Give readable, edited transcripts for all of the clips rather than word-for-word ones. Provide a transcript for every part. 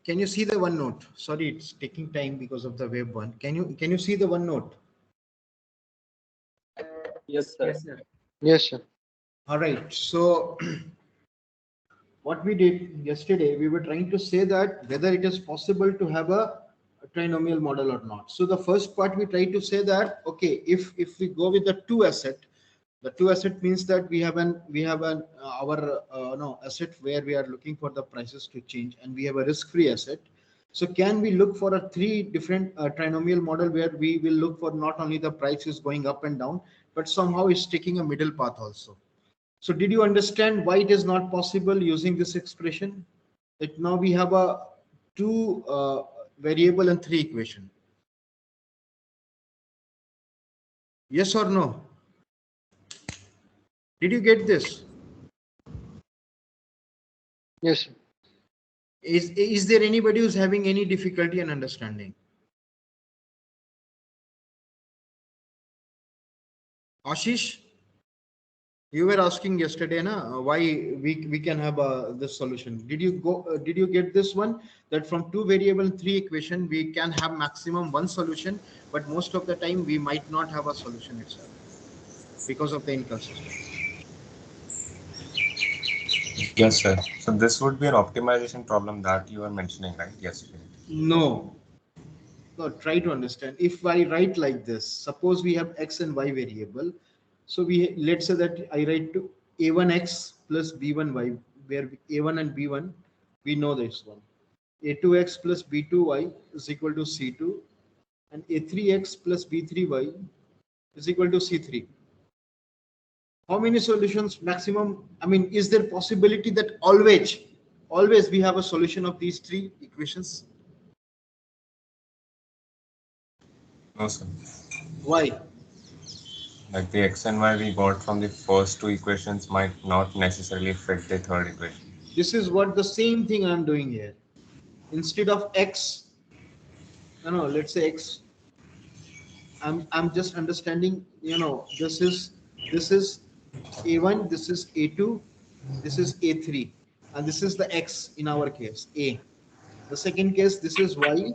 Can you see the OneNote? Sorry, it's taking time because of the web one. Can you see the OneNote? Yes, sir. Yes, sir. Yes, sir. All right. So what we did yesterday, we were trying to say that whether it is possible to have a trinomial model or not. So the first part we try to say that okay, if we go with the two asset means that we have an our no asset where we are looking for the prices to change, and we have a risk-free asset. So can we look for a three different trinomial model where we will look for not only the price is going up and down, but somehow it's taking a middle path also. So did you understand why it is not possible using this expression? That now we have a two variable and three equation. Yes or no? Did you get this? Yes, sir. Is there anybody who's having any difficulty in understanding? Ashish, you were asking yesterday, na, why we can have this solution. Did you go? Did you get this one? That from two variable and three equation we can have maximum one solution, but most of the time we might not have a solution itself because of the inconsistency. Yes, sir. So this would be an optimization problem that you were mentioning, right? Yesterday. No, no. Try to understand. If I write like this, suppose we have x and y variable. So we let's say that I write to a1x plus b1y, where a1 and b1 we know this one. A2x plus b2y is equal to c2, and a3x plus b3y is equal to c3. How many solutions maximum? I mean, is there possibility that always we have a solution of these three equations? No, sir. Why? Like the x and y we got from the first two equations might not necessarily fit the third equation. This is what the same thing I'm doing here. Instead of x, no, let's say x. I'm just understanding. This is a1, this is a2, this is a3, and this is the x in our case a. The second case, this is y.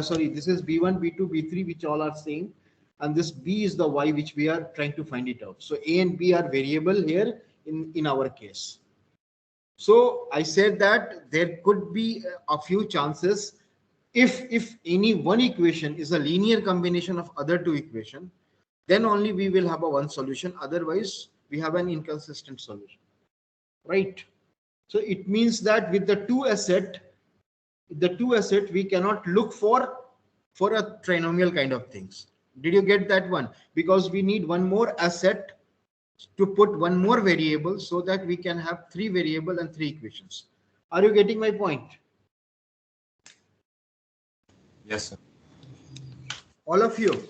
Sorry, this is b1, b2, b3, which all are same, and this b is the y which we are trying to find it out. So a and b are variable here in our case. So I said that there could be a few chances if any one equation is a linear combination of other two equation, then only we will have a one solution. Otherwise, we have an inconsistent solution, right? So it means that with the two asset we cannot look for a trinomial kind of things. Did you get that one? Because we need one more asset to put one more variable so that we can have three variable and three equations. Are you getting my point? Yes, sir. All of you?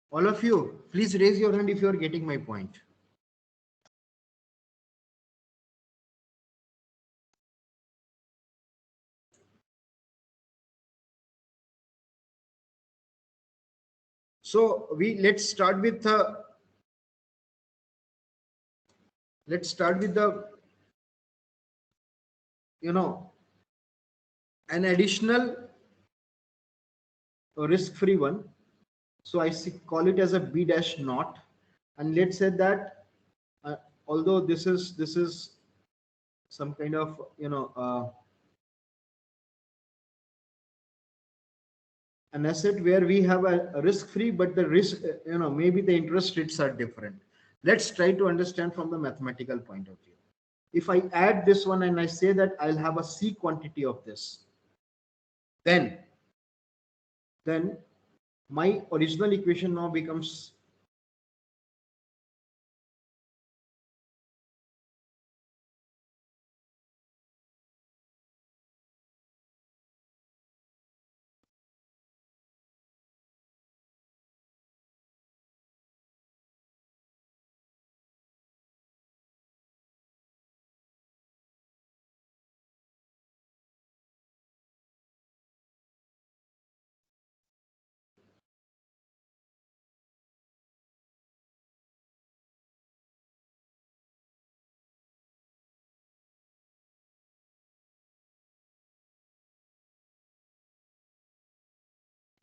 All of you, please raise your hand if you are getting my point. So let's start with the you know an additional risk-free one. So call it as a b dash naught, and let's say that although this is some kind of an asset where we have a risk free, but the risk maybe the interest rates are different. Let's try to understand from the mathematical point of view. If I add this one and I say that I'll have a c quantity of this, then my original equation now becomes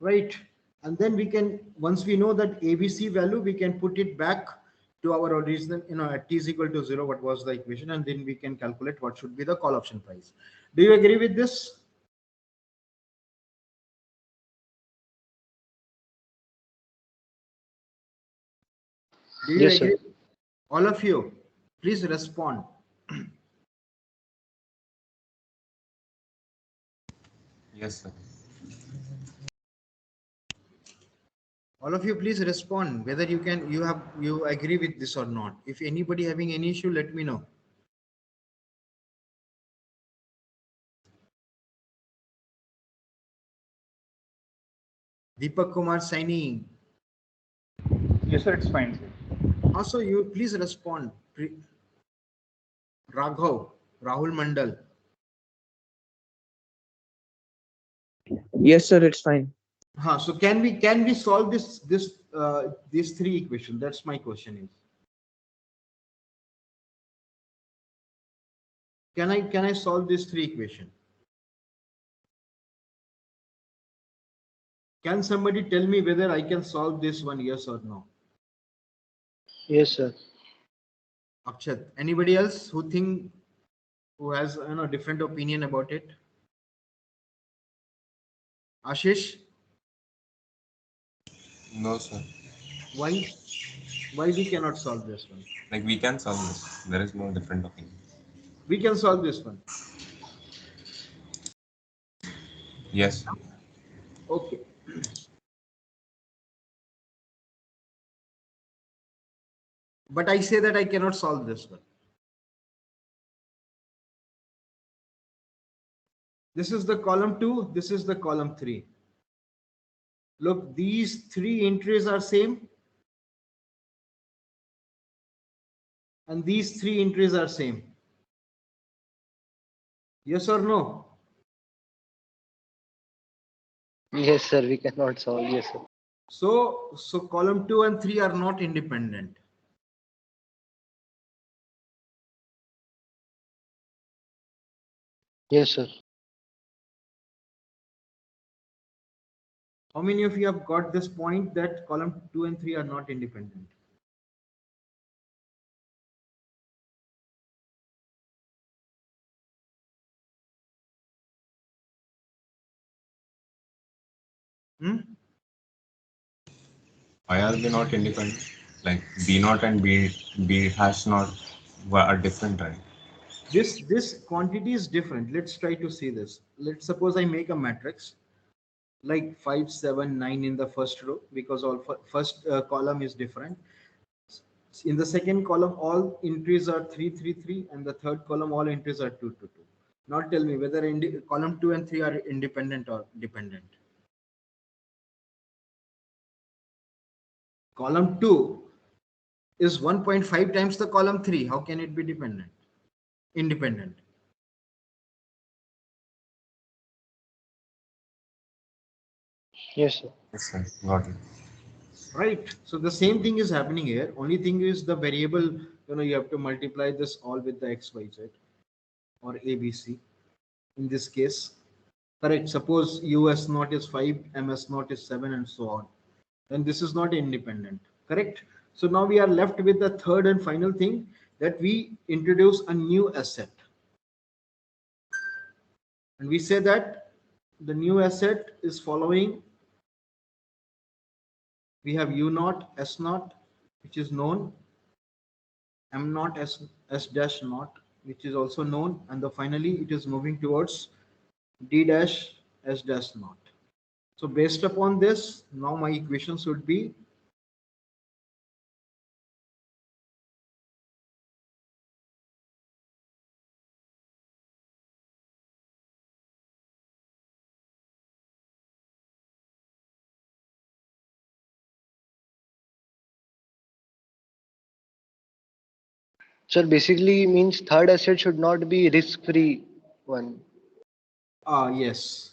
right? And then we can, once we know that ABC value, we can put it back to our original, at t is equal to 0, what was the equation, and then we can calculate what should be the call option price. Do you agree with this? Do you Yes, agree? sir. All of you, please respond. Yes, sir. All of you, please respond whether you agree with this or not. If anybody having any issue, let me know. Deepak Kumar Saini. Yes, sir, it's fine, sir. Also, you please respond. Raghav, Rahul Mandal. Yes, sir, it's fine. So can we solve these three equations? That's my question is. Can I solve these three equations? Can somebody tell me whether I can solve this one, yes or no? Yes, sir. Akshat, anybody else who has different opinion about it? Ashish, No, sir. why we cannot solve this one? Like we can solve this. There is no different opinion. We can solve this one. Yes. Okay. But I say that I cannot solve this one. This is the column 2, this is the column 3. Look, these three entries are same and these three entries are same. Yes or no? Yes, sir. We cannot solve. Yes, sir. So column 2 and 3 are not independent. Yes, sir. How many of you have got this point that column 2 and 3 are not independent? Hmm? Why are they not independent? Like B naught and B hash naught are different, right? This quantity is different. Let's try to see this. Let's suppose I make a matrix like 5, 7, 9 in the first row, because all first column is different. In the second column, all entries are 3, 3, 3, and the third column, all entries are 2, 2, 2. Now tell me whether column 2 and 3 are independent or dependent. Column 2 is 1.5 times the column 3. How can it be independent? Yes, sir. Yes, sir. Got it. Right. So the same thing is happening here. Only thing is the variable, you have to multiply this all with the x, y, z or ABC. In this case, correct. Suppose US naught is 5, MS naught is 7, and so on. Then this is not independent. Correct. So now we are left with the third and final thing, that we introduce a new asset. And we say that the new asset is following. We have U naught, S naught, which is known, M naught, S dash naught, which is also known, and finally it is moving towards D dash S dash naught. So based upon this, now my equations would be Sir, basically means third asset should not be risk-free one. yes.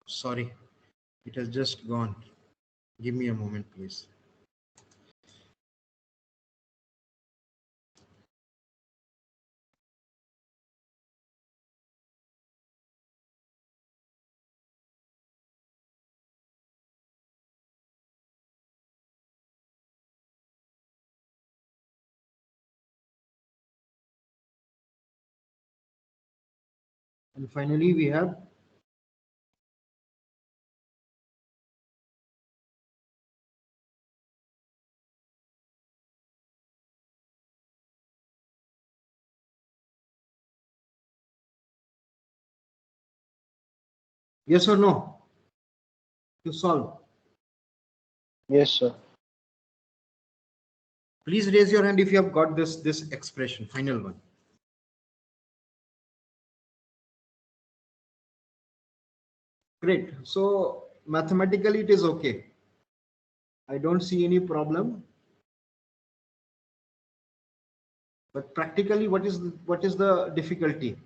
Sorry, it has just gone. Give me a moment, please. And finally, we have yes or no to solve. Yes, sir. Please raise your hand if you have got this expression, final one. Great. So mathematically it is okay. I don't see any problem. But practically, what is the difficulty?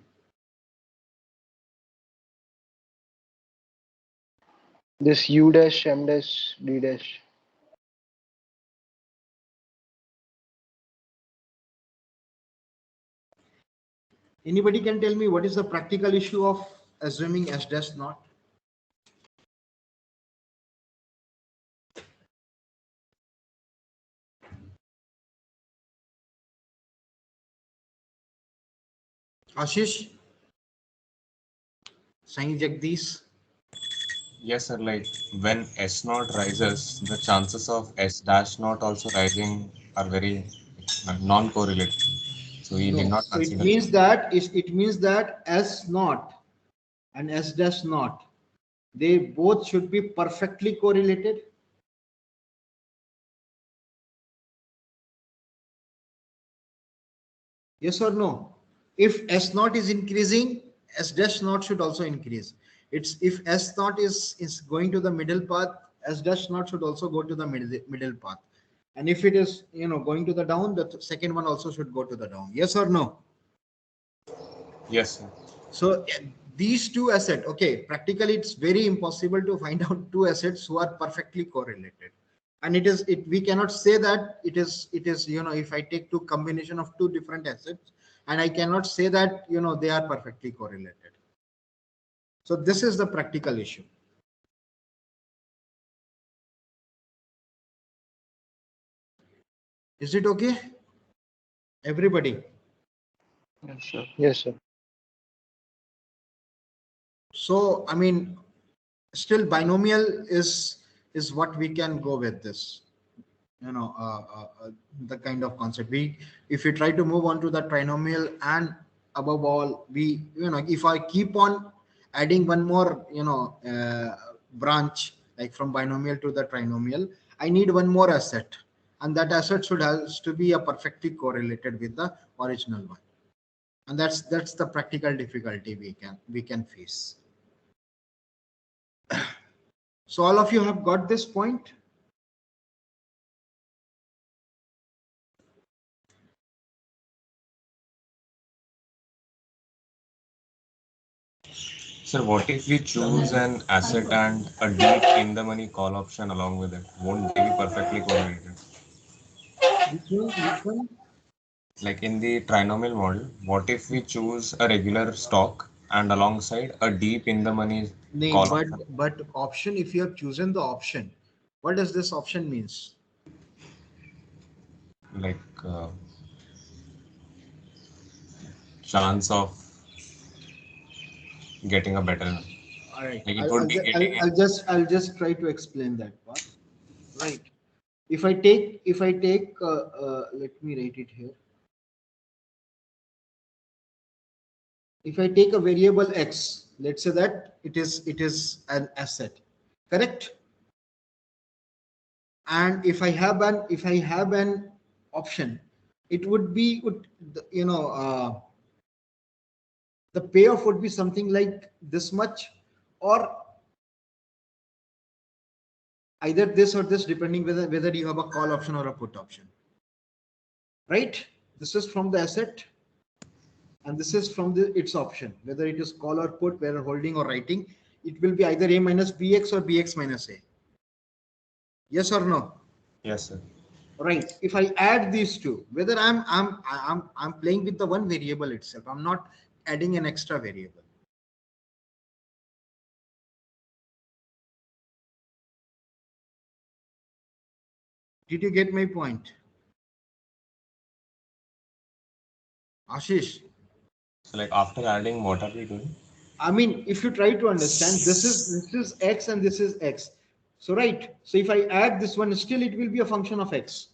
This U dash, M dash, D dash. Anybody can tell me what is the practical issue of assuming S dash not? Ashish, Sai Jagdish. Yes, sir. Like when S naught rises, the chances of S dash naught also rising are very non-correlated. So we did No. not So it consider. means that it means that S naught and S dash naught, they both should be perfectly correlated. Yes or no? If S naught is increasing, S dash naught should also increase. It's if S naught is going to the middle path, S dash naught should also go to the middle path. And if it is going to the down, the second one also should go to the down. Yes or no? Yes, sir. So these two assets, okay, practically it's very impossible to find out two assets who are perfectly correlated. And we cannot say that it is if I take two combination of two different assets, and I cannot say that they are perfectly correlated. So this is the practical issue. Is it okay, everybody? Yes, sir. Yes, sir. So I mean, still binomial is what we can go with this. The kind of concept we, if we try to move on to the trinomial, and above all we if I keep on adding one more branch, like from binomial to the trinomial, I need one more asset, and that asset should has to be a perfectly correlated with the original one. And that's the practical difficulty we can face. So all of you have got this point. Sir, what if we choose an asset and a deep in the money call option along with it? Won't they be perfectly correlated? Which one? Like in the trinomial model, what if we choose a regular stock and alongside a deep in the money No, call option? but option, if you have chosen the option, what does this option means? Like chance of getting a better, All right, like it would be getting it. I'll just try to explain that part. Right. If I take let me write it here. If I take a variable x, let's say that it is an asset, correct? And if I have an option, it would be the payoff would be something like this much, or either this or this, depending whether you have a call option or a put option, right? This is from the asset, and this is from its option, whether it is call or put, whether holding or writing. It will be either a minus bx or bx minus a. Yes or no? Yes, sir. Right. If I add these two, whether I'm playing with the one variable itself, I'm not adding an extra variable. Did you get my point, Ashish? So like after adding, what are we doing? I mean, if you try to understand, this is X and this is X. So right. So if I add this one, still it will be a function of X.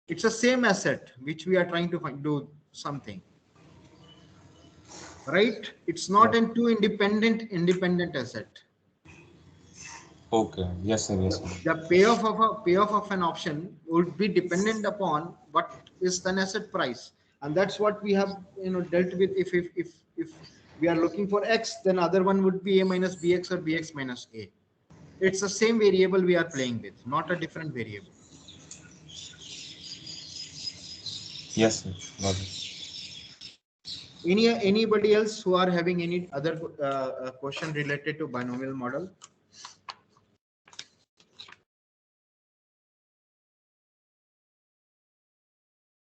It's the same asset which we are trying to do something. Right? It's not an two independent asset. Okay. Yes, sir. Yes, sir. The payoff of an option would be dependent upon what is the asset price, and that's what we have dealt with. If we are looking for X, then other one would be A minus BX or BX minus A. It's the same variable we are playing with, not a different variable. Yes, sir. Got it. Anybody else who are having any other question related to binomial model?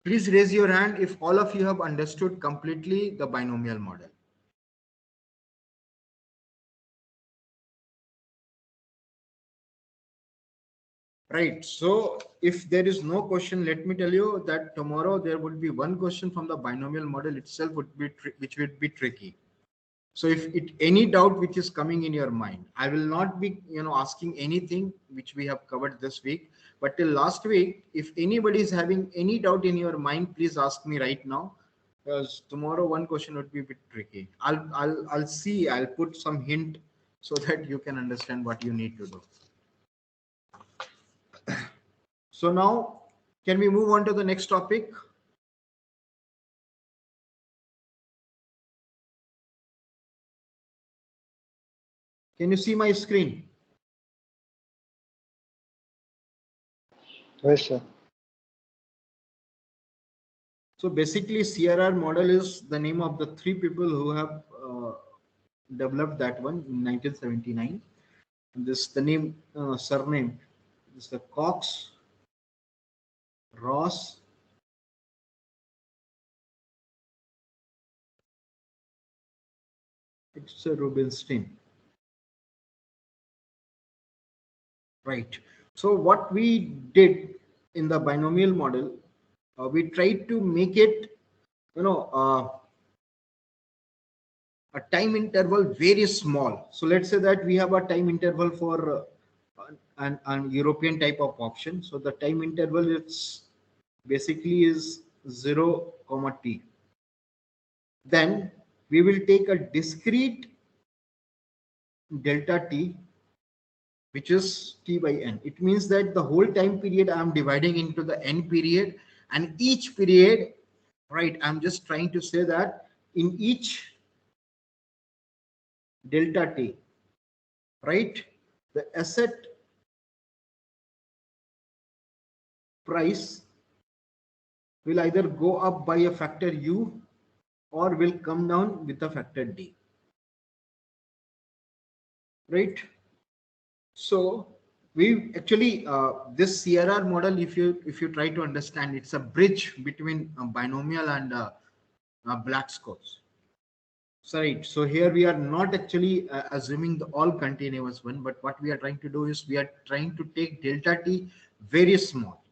Please raise your hand if all of you have understood completely the binomial model. Right. So if there is no question, let me tell you that tomorrow there would be one question from the binomial model itself which would be tricky. So if any doubt which is coming in your mind, I will not be asking anything which we have covered this week, but till last week, if anybody is having any doubt in your mind, please ask me right now, because tomorrow one question would be a bit tricky. I'll see. I'll put some hint so that you can understand what you need to do. So now, can we move on to the next topic? Can you see my screen? Yes, sir. So basically, CRR model is the name of the three people who have developed that one in 1979. And this the name surname is the Cox, Ross, it's a Rubinstein. Right. So what we did in the binomial model, we tried to make it, a time interval very small. So let's say that we have a time interval for an European type of option. So the time interval is basically is 0, t. Then we will take a discrete delta t, which is t by n. It means that the whole time period I am dividing into the n period, and each period, right, I'm just trying to say that in each delta t, right, the asset price will either go up by a factor u or will come down with a factor d, right? So we actually this CRR model, if you try to understand, it's a bridge between a binomial and Black-Scholes. So right, so here we are not actually assuming the all continuous one, but what we are trying to do is we are trying to take delta t very small,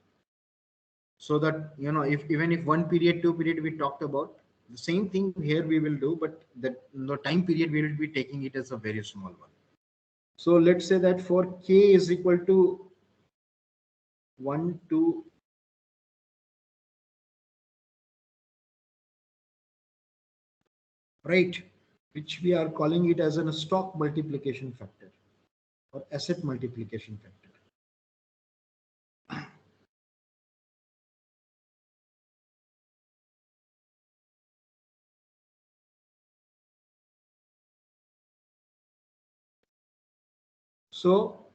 so that if even if 1 period 2 period we talked about, the same thing here we will do, but the time period we will be taking it as a very small one. So let's say that for k is equal to 1 to right, which we are calling it as a stock multiplication factor or asset multiplication factor. So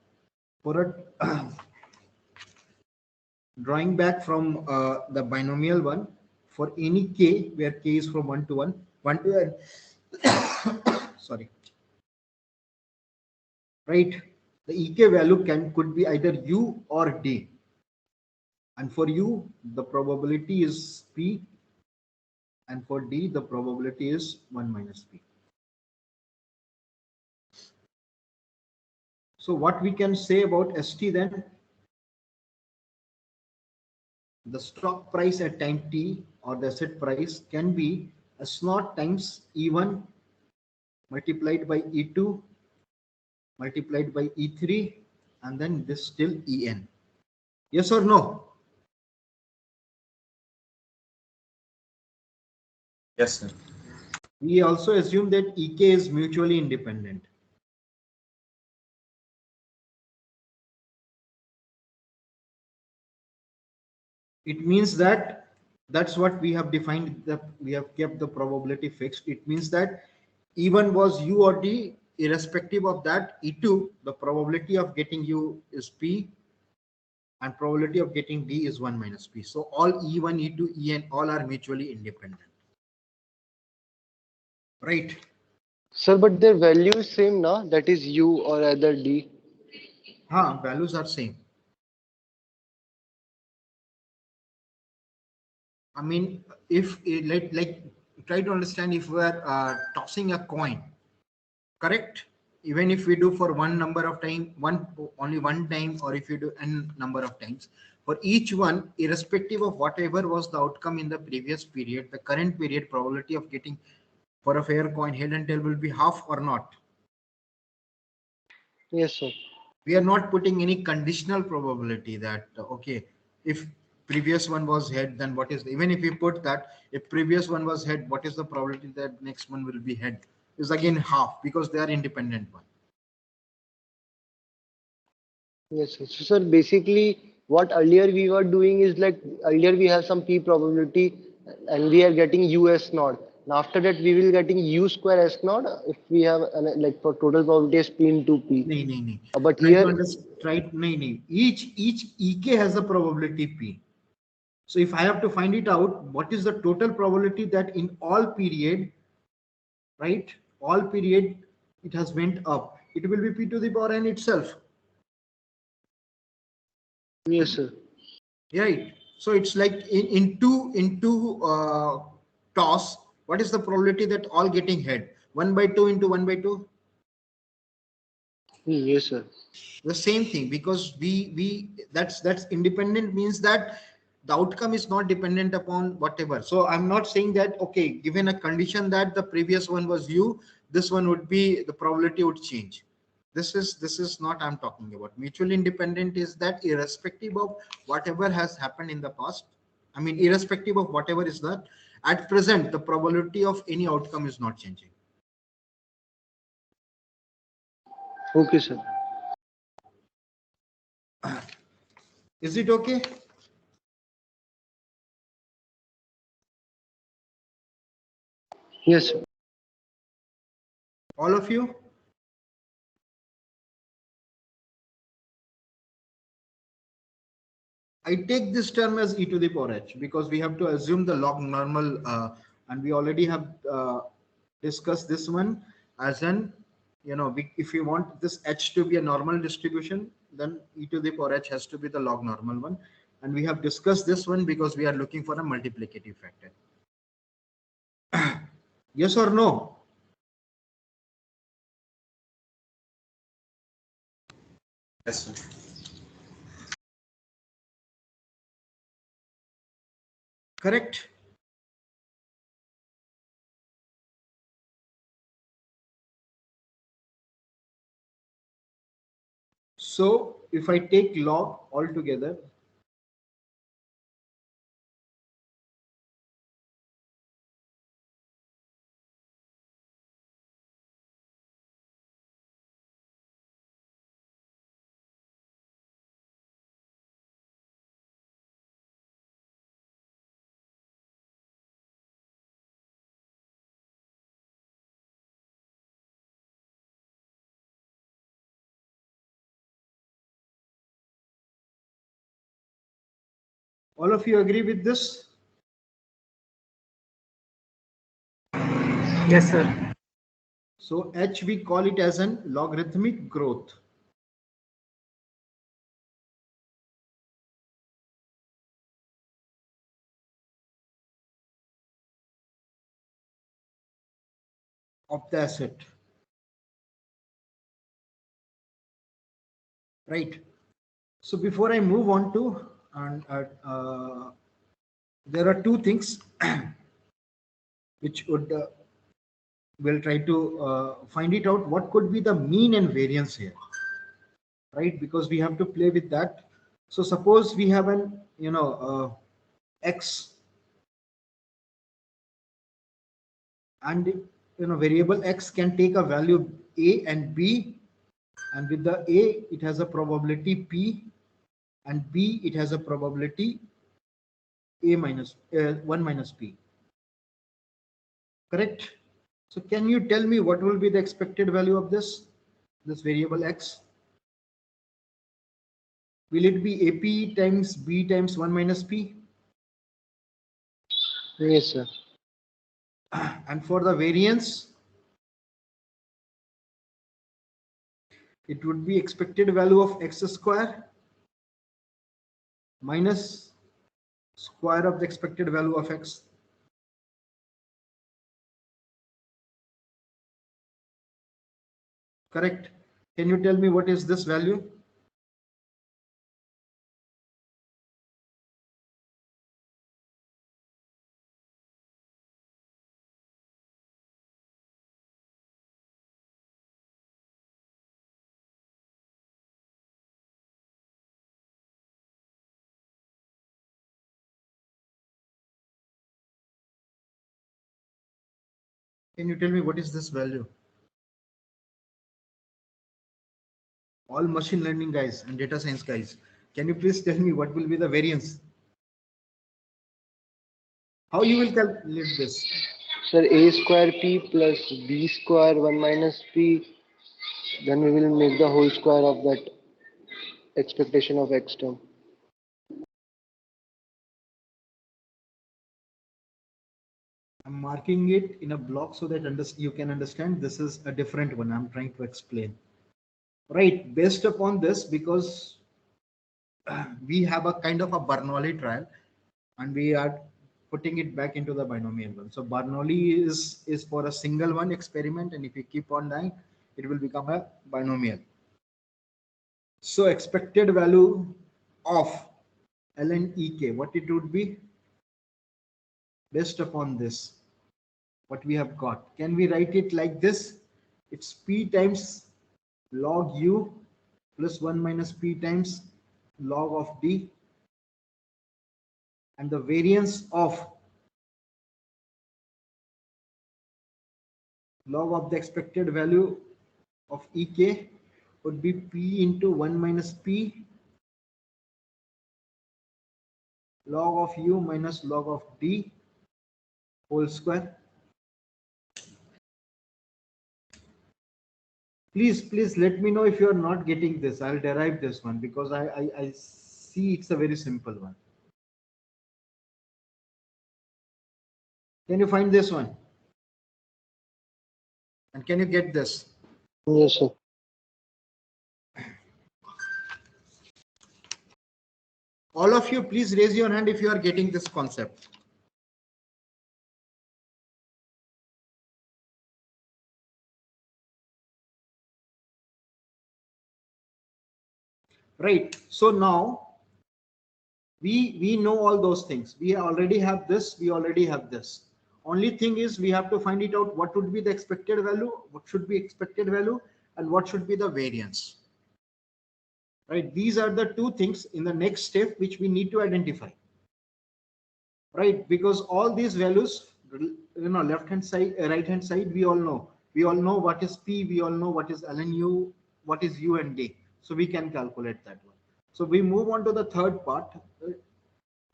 for a drawing back from the binomial one, for any k where k is from 1 to 1 to n, sorry, right, the ek value could be either u or d, and for u the probability is p, and for d the probability is 1 minus p. So what we can say about st then, the stock price at time t or the asset price can be S naught times E1 multiplied by E2 multiplied by E3, and then this still En. Yes or no? Yes, sir. We also assume that Ek is mutually independent. It means that that's what we have defined, that we have kept the probability fixed. It means that E1 was U or D, irrespective of that, E2, the probability of getting U is P, and probability of getting D is 1 minus P. So all E1, E2, En all are mutually independent. Right? Sir, but their value is same, na? That is U or either D. Values are same. I mean, if like try to understand, if we are tossing a coin, correct? Even if we do for one number of time, only one time, or if you do n number of times, for each one, irrespective of whatever was the outcome in the previous period, the current period probability of getting for a fair coin head and tail will be half or not. Yes, sir. We are not putting any conditional probability that okay, if previous one was head, then what is even if we put that if previous one was head, what is the probability that next one will be head, is again half, because they are independent one. Yes, sir. So, sir, basically, what earlier we were doing is like earlier we have some P probability and we are getting US naught. And after that, we will getting U square S naught if we have like for total probability is P into P. No. But Try to here, understand. No. Each Ek has a probability P. So if I have to find it out, what is the total probability that in all period, right? All period it has went up. It will be P to the power n itself. yes, sir. Right. So it's like into toss. What is the probability that all getting head? 1/2 into 1/2. Yes, sir. The same thing, because we that's independent, means that the outcome is not dependent upon whatever. So I'm not saying that okay, given a condition that the previous one was U, this one would be, the probability would change. This is not I'm talking about. Mutually independent is that irrespective of whatever has happened in the past, I mean irrespective of whatever is that, at present the probability of any outcome is not changing. Okay, sir. Is it okay? Yes, sir. All of you? I take this term as e to the power h because we have to assume the log normal, and we already have discussed this one as an, if you want this h to be a normal distribution, then e to the power h has to be the log normal one. And we have discussed this one because we are looking for a multiplicative factor. Yes or no? Yes, sir. Correct? So if I take log altogether, all of you agree with this? Yes, sir. So h we call it as an logarithmic growth. Of the asset. Right. So before I move on to, and there are two things which would we'll try to find it out what could be the mean and variance here, right? Because we have to play with that. So suppose we have an x, and variable x can take a value a and b, and with the a it has a probability p, and b it has a probability a minus 1 minus p, correct? So can you tell me what will be the expected value of this variable x? Will it be ap times b times 1 minus p? Yes, sir. And for the variance, it would be expected value of x square minus square of the expected value of x. Correct? Can you tell me what is this value? Can you tell me what is this value? All machine learning guys and data science guys, can you please tell me what will be the variance? How you will calculate this? Sir, a square p plus b square 1 minus p. Then we will make the whole square of that expectation of x term. I'm marking it in a block so that you can understand this is a different one I'm trying to explain. Right, based upon this, because we have a kind of a Bernoulli trial and we are putting it back into the binomial one. So Bernoulli is for a single one experiment, and if you keep on dying, it will become a binomial. So expected value of ln ek, what it would be based upon this, what we have got. Can we write it like this? It's p times log u plus 1 minus p times log of d, and the variance of log of the expected value of ek would be p into 1 minus p log of u minus log of d whole square. Please let me know if you are not getting this. I'll derive this one because I see it's a very simple one. Can you find this one? And can you get this? Yes, sir. All of you, please raise your hand if you are getting this concept. Right. So now we know all those things. We already have this. We already have this. Only thing is we have to find it out what would be the expected value, what should be expected value, and what should be the variance. Right. These are the two things in the next step which we need to identify. Right. Because all these values, left hand side, right hand side, we all know. We all know what is P. We all know what is ln U, what is U and D. So we can calculate that one. So we move on to the third part,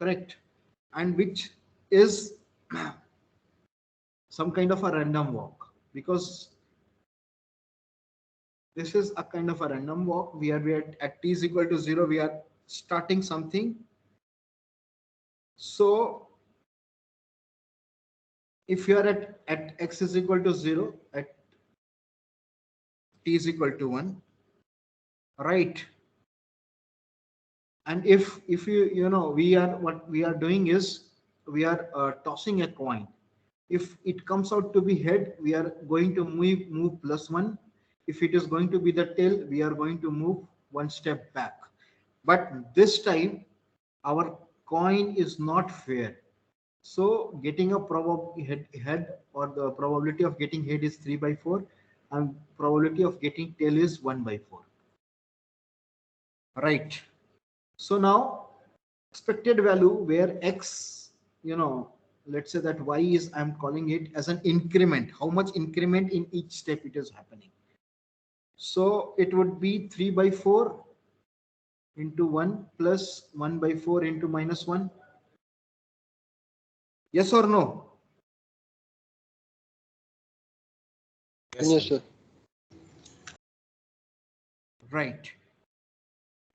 correct, and which is some kind of a random walk, because this is a kind of a random walk. We are at t is equal to 0. We are starting something. So if you are at x is equal to 0, at t is equal to 1, right? And if we are, what we are doing is we are tossing a coin. If it comes out to be head, we are going to move +1. If it is going to be the tail, we are going to move one step back. But this time our coin is not fair. So getting a head or the probability of getting head is 3/4 and probability of getting tail is 1/4. Right. So now expected value where x, let's say that y is, I'm calling it as an increment, how much increment in each step it is happening. So it would be 3/4 into 1 plus 1/4 into -1. Yes or no? Yes, Yes, sir. sir. Right.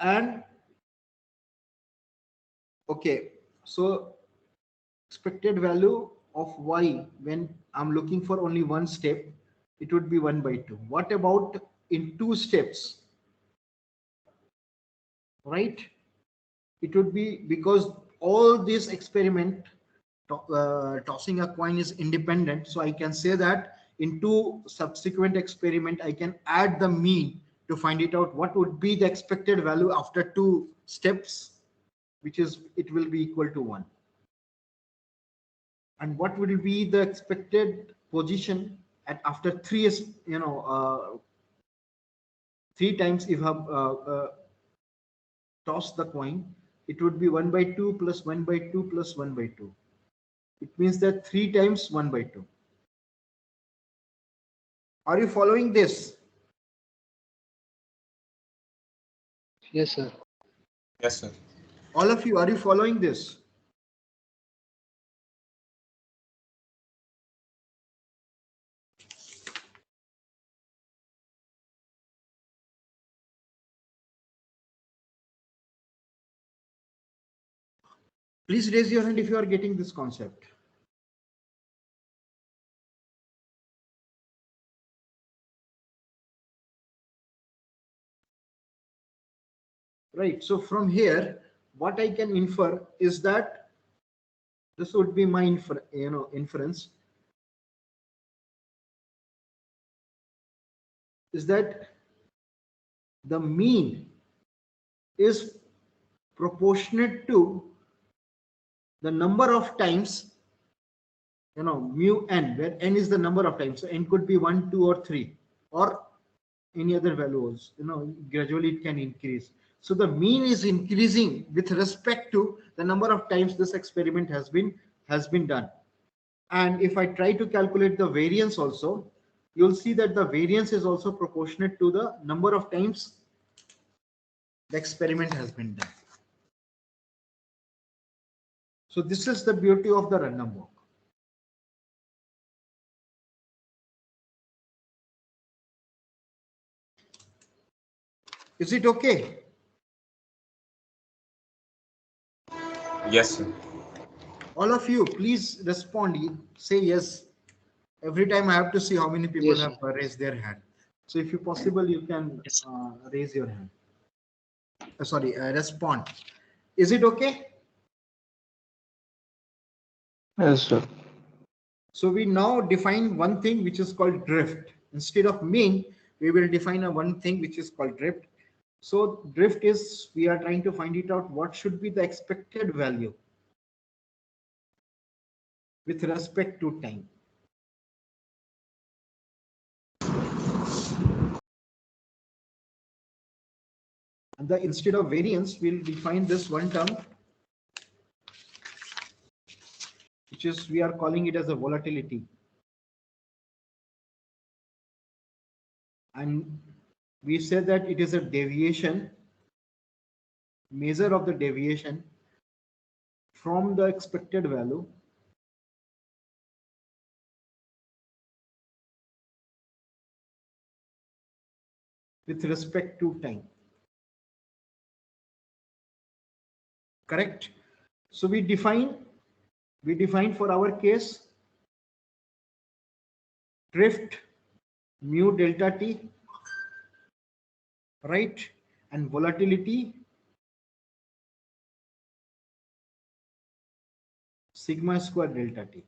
And okay, so expected value of y when I'm looking for only one step, it would be 1/2. What about in two steps? Right? It would be, because all this experiment tossing a coin is independent, so I can say that in two subsequent experiment I can add the mean to find it out what would be the expected value after two steps, which is it will be equal to 1, and what will be the expected position at after three is, three times if I have tossed the coin, it would be 1/2 plus 1/2 plus 1/2. It means that 3 times 1/2. Are you following this? Yes, sir. Yes, sir. All of you, are you following this? Please raise your hand if you are getting this concept. Right. So from here, what I can infer is that this would be my inference is that the mean is proportionate to the number of times, mu n, where n is the number of times. So n could be 1, 2, or 3, or any other values, gradually it can increase. So the mean is increasing with respect to the number of times this experiment has been done. And if I try to calculate the variance also, you'll see that the variance is also proportionate to the number of times the experiment has been done. So this is the beauty of the random walk. Is it okay? Yes, sir. All of you, please respond. Say yes. Every time I have to see how many people Yes, have sir. raised their hand. So if you possible, you can raise your hand. Sorry, respond. Is it okay? Yes, sir. So we now define one thing which is called drift. Instead of mean, we will define a one thing which is called drift. So drift is, we are trying to find it out what should be the expected value with respect to time. And the instead of variance, we'll define this one term, which is, we are calling it as a volatility. And we say that it is a deviation, measure of the deviation from the expected value with respect to time. Correct? So we define for our case drift mu delta t, right, and volatility sigma square delta t,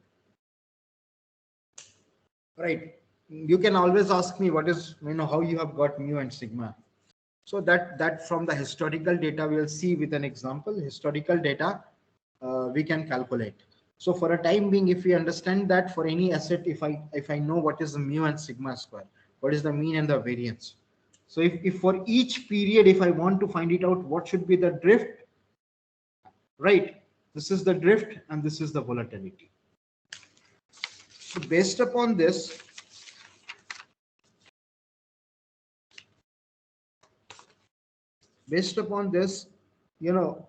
right. You can always ask me what is, how you have got mu and sigma. So that from the historical data we'll see with an example. Historical data we can calculate. So for a time being, if we understand that for any asset, if I know what is the mu and sigma square, what is the mean and the variance. So if for each period, if I want to find it out, what should be the drift, right? This is the drift and this is the volatility. So based upon this, you know,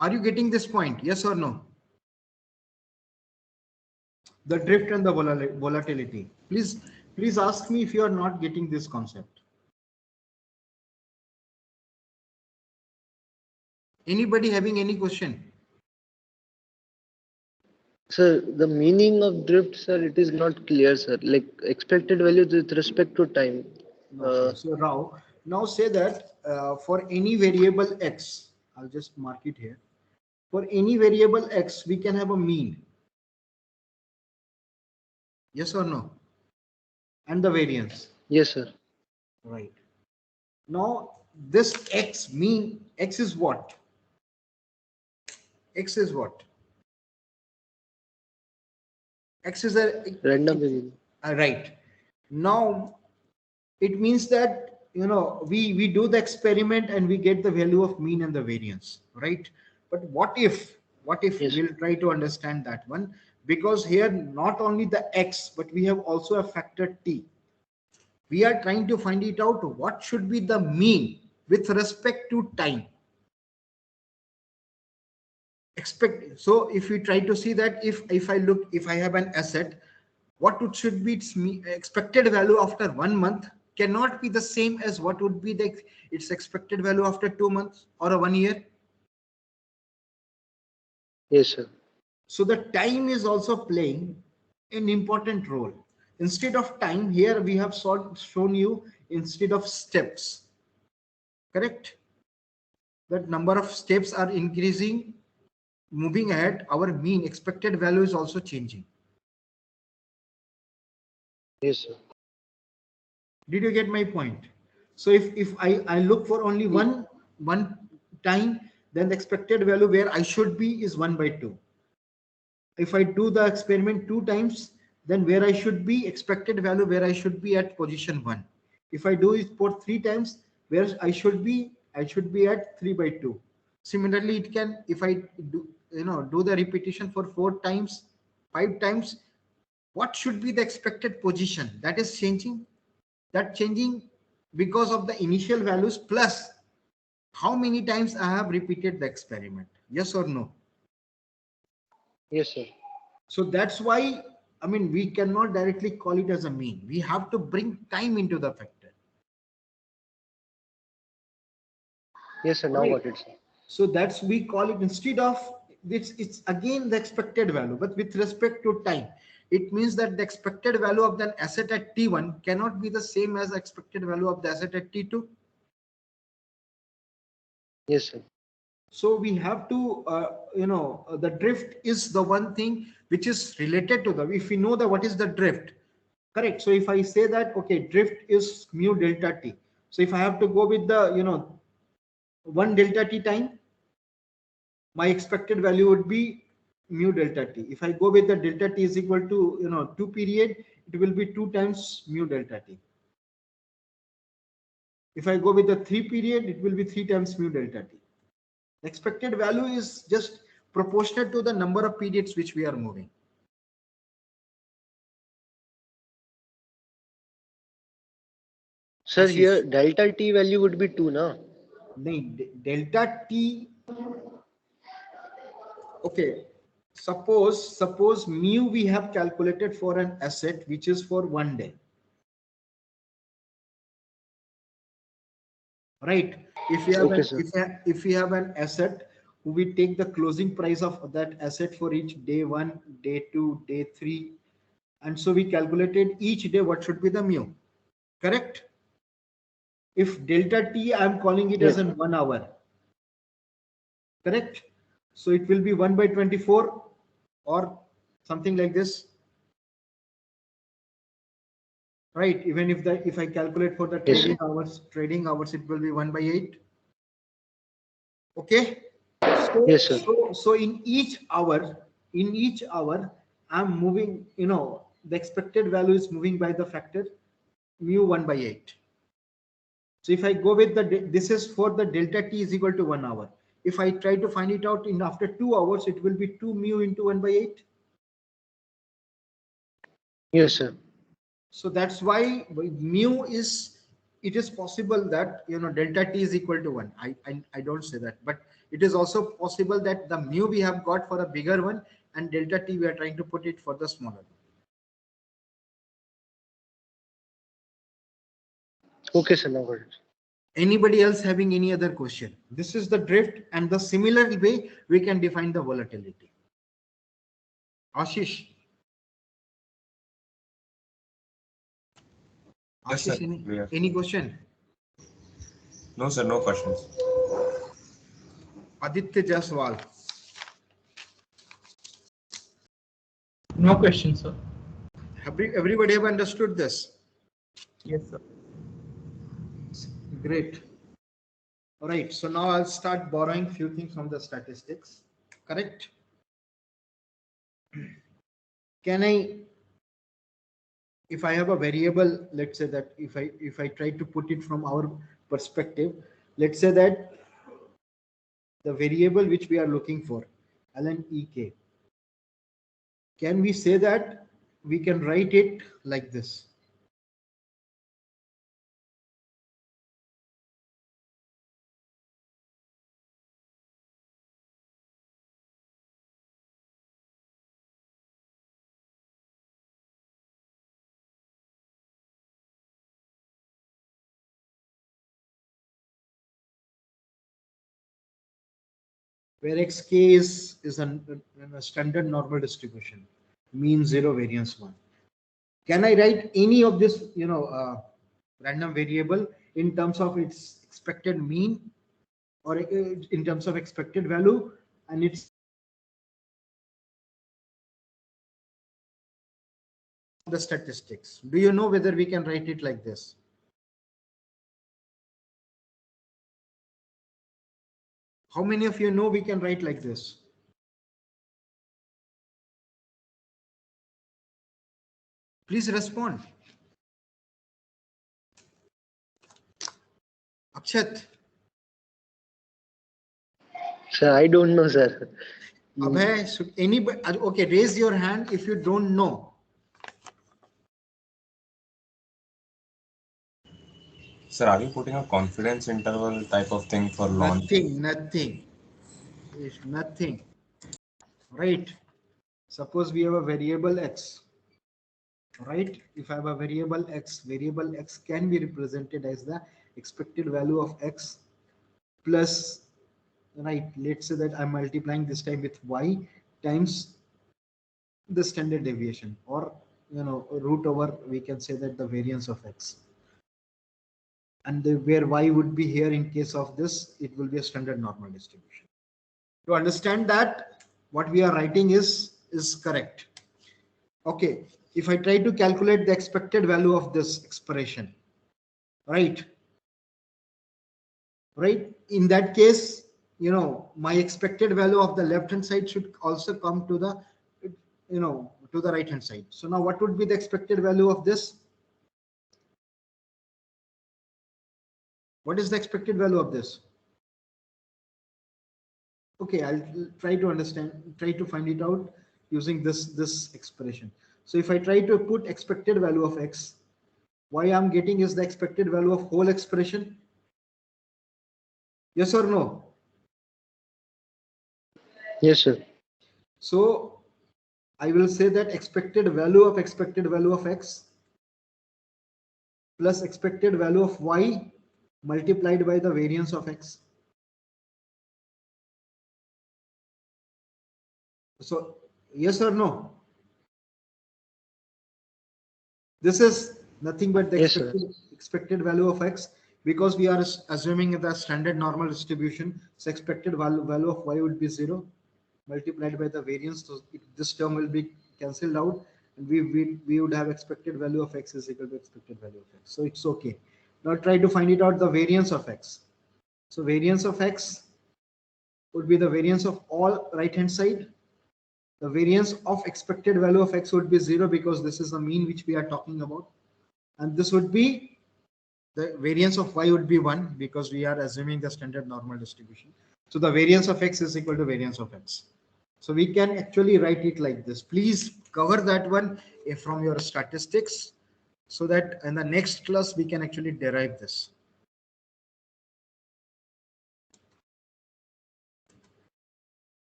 are you getting this point? Yes or no? The drift and the volatility. Please ask me if you are not getting this concept. Anybody having any question? Sir, the meaning of drift, sir, it is not clear, sir. Like expected value with respect to time. Okay. So now say that for any variable x, I'll just mark it here. For any variable x, we can have a mean. Yes or no? And the variance. Yes, sir. Right. Now this x mean, x is what? X is what? X is a Random variable. right. Now it means that we do the experiment and we get the value of mean and the variance, right? But what if Yes. we'll try to understand that one, because here not only the x but we have also a factor t. We are trying to find it out what should be the mean with respect to time. So if we try to see that if I have an asset, what it should be its expected value after 1 month cannot be the same as what would be its expected value after 2 months or a 1 year. Yes, sir. So the time is also playing an important role. Instead of time, here we have shown you instead of steps. Correct? That number of steps are increasing. Moving ahead, our mean expected value is also changing. Yes, sir. Did you get my point? So if I look for only one time, then the expected value where I should be is 1/2. If I do the experiment 2 times, then where I should be, expected value where I should be at position 1. If I do it for 3 times, where I should be at 3/2. Similarly, it can, if I do the repetition for 4 times, 5 times, what should be the expected position? That is changing. That changing because of the initial values plus how many times I have repeated the experiment. Yes or no? Yes, sir. So that's why, I mean, we cannot directly call it as a mean. We have to bring time into the factor. Yes, sir. Now Right. got it, sir. So that's, we call it, instead of it's again the expected value, but with respect to time. It means that the expected value of the asset at T1 cannot be the same as the expected value of the asset at T2. Yes, sir. So we have to, the drift is the one thing which is related to if we know that what is the drift, correct? So if I say that, okay, drift is mu delta t. So if I have to go with the, 1 delta t time, my expected value would be mu delta t. If I go with the delta t is equal to, 2 period, it will be 2 times mu delta t. If I go with the 3 period, it will be 3 times mu delta t. Expected value is just proportional to the number of periods which we are moving. Sir, Ashish. here delta t value would be 2, na? Delta t. Okay. Suppose mu we have calculated for an asset which is for 1 day. Right. If we have Okay, if we have an asset, we take the closing price of that asset for each day 1, day 2, day 3, and so we calculated each day what should be the mu. Correct. If delta t, I'm calling it as in 1 hour. Correct. So it will be 1/24 or something like this. right? Even if I calculate for the Yes, trading hours, it will be 1/8. Okay. yes, sir. So in each hour, I'm moving, the expected value is moving by the factor mu 1/8. So if I go with this is for the delta t is equal to 1 hour. If I try to find it out in after 2 hours, it will be 2 mu into 1/8. Yes, sir. So that's why mu is, it is possible that delta t is equal to 1. I don't say that, but it is also possible that the mu we have got for a bigger one and delta t we are trying to put it for the smaller one. Okay, sir. No worries. Anybody else having any other question? This is the drift, and the similar way we can define the volatility. Ashish. Yes, sir. Ashish, any question? No, sir, no questions. Aditya Jaswal. No question, sir. Everybody have understood this? Yes, sir. Great. All right. So now I'll start borrowing few things from the statistics. Correct? Can I, if I have a variable, let's say that if I try to put it from our perspective, let's say that the variable which we are looking for, ln ek, can we say that we can write it like this? Where xk is a standard normal distribution, mean 0, variance 1. Can I write any of this, random variable in terms of its expected mean or in terms of expected value and its the statistics? Do you know whether we can write it like this? How many of you know we can write like this? Please respond. Akshat. Sir, I don't know, sir. Abhay, should anybody, okay, raise your hand if you don't know. Sir, are you putting a confidence interval type of thing for launch? Nothing. It's nothing. Right. Suppose we have a variable x. Right. If I have a variable x can be represented as the expected value of x plus, right, let's say that I'm multiplying this time with y times the standard deviation, or root over, we can say that the variance of x, and where y would be here in case of this, it will be a standard normal distribution. To understand that what we are writing is correct. Okay, if I try to calculate the expected value of this expression, right, in that case, my expected value of the left hand side should also come to the to the right hand side. So now what would be the expected value of this? What is the expected value of this? Okay, I'll try to find it out using this expression. So if I try to put expected value of x, what I'm getting is the expected value of whole expression. Yes or no? Yes, sir. So I will say that expected value of x plus expected value of y multiplied by the variance of x. So yes or no? This is nothing but the Yes, expected value of x, because we are assuming the standard normal distribution. So expected value of y would be 0 multiplied by the variance. So this term will be cancelled out, we would have expected value of x is equal to expected value of x. So it's okay. Now try to find it out the variance of x. So variance of x would be the variance of all right hand side. The variance of expected value of x would be 0 because this is the mean which we are talking about. And this would be the variance of y would be 1 because we are assuming the standard normal distribution. So the variance of x is equal to variance of x. So we can actually write it like this. Please cover that one from your statistics so that in the next class we can actually derive this.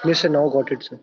Yes, sir. Now got it, sir.